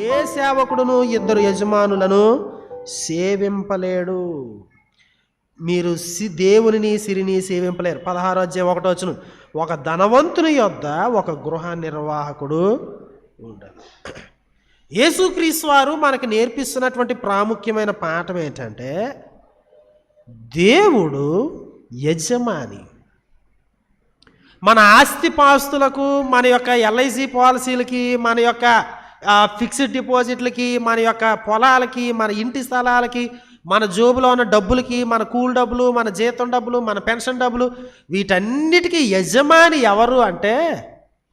ఏ సేవకుడును ఇద్దరు యజమానులను సేవింపలేడు. మీరు దేవునిని సిరిని సేవింపలేరు. 16:1 ఒక ధనవంతుని యొద్ద ఒక గృహ నిర్వాహకుడు ఉండాలి. యేసుక్రీస్తు వారు మనకు నేర్పిస్తున్నటువంటి ప్రాముఖ్యమైన పాఠం ఏంటంటే, దేవుడు యజమాని. మన ఆస్తిపాస్తులకు, మన యొక్క ఎల్ఐసి పాలసీలకి, మన యొక్క ఫిక్స్డ్ డిపాజిట్లకి, మన యొక్క పొలాలకి, మన ఇంటి స్థలాలకి, మన జోబులో ఉన్న డబ్బులకి, మన కూల్ డబ్బులు, మన జీతం డబ్బులు, మన పెన్షన్ డబ్బులు, వీటన్నిటికీ యజమాని ఎవరు అంటే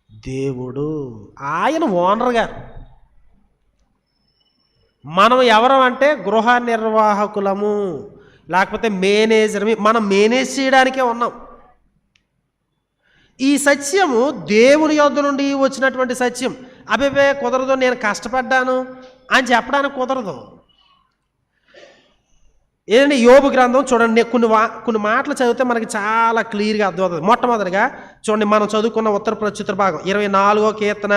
దేవుడు. ఆయన ఓనర్ గారు. మనం ఎవరు అంటే గృహ నిర్వాహకులము, లేకపోతే మేనేజర్. మనం మేనేజ్ చేయడానికే ఉన్నాం. ఈ సత్యము దేవుని యొద్ద నుండి వచ్చినటువంటి సత్యం. అబే కుదరదు, నేను కష్టపడ్డాను అని చెప్పడానికి కుదరదు. ఏదండి, యోబు గ్రంథం చూడండి, కొన్ని మాటలు చదివితే మనకి చాలా క్లియర్గా అర్థమవుతుంది. మొట్టమొదటిగా చూడండి, మనం చదువుకున్న ఉత్తర ప్రత్యుత్తర భాగం 24వ కీర్తన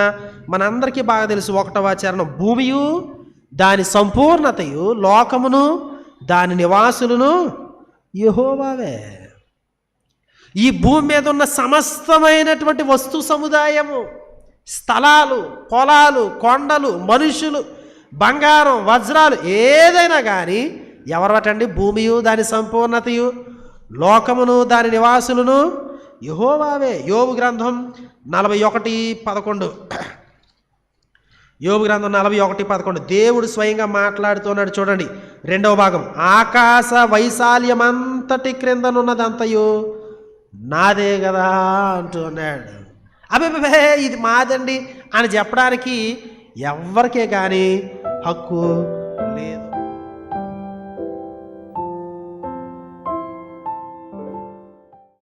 మనందరికీ బాగా తెలుసు. 1వ చరణం, భూమియు దాని సంపూర్ణతయు, లోకమును దాని నివాసులను యెహోవావే. ఈ భూమి మీద ఉన్న సమస్తమైనటువంటి వస్తు సముదాయము, స్థలాలు, పొలాలు, కొండలు, మనుషులు, బంగారం, వజ్రాలు, ఏదైనా కానీ ఎవరటండి? భూమియు దాని సంపూర్ణతయు, లోకమును దాని నివాసులను యెహోవావే. యోబు గ్రంథం 41:11. యోబు గ్రంథం 41:11 దేవుడు స్వయంగా మాట్లాడుతున్నాడు. చూడండి 2వ భాగం, ఆకాశ వైశాల్యమంతటి క్రిందనున్నదంతయు నాదే కదా అంటున్నాడు. అబ్బే ఇది మాదండి అని చెప్పడానికి ఎవరికే కానీ హక్కు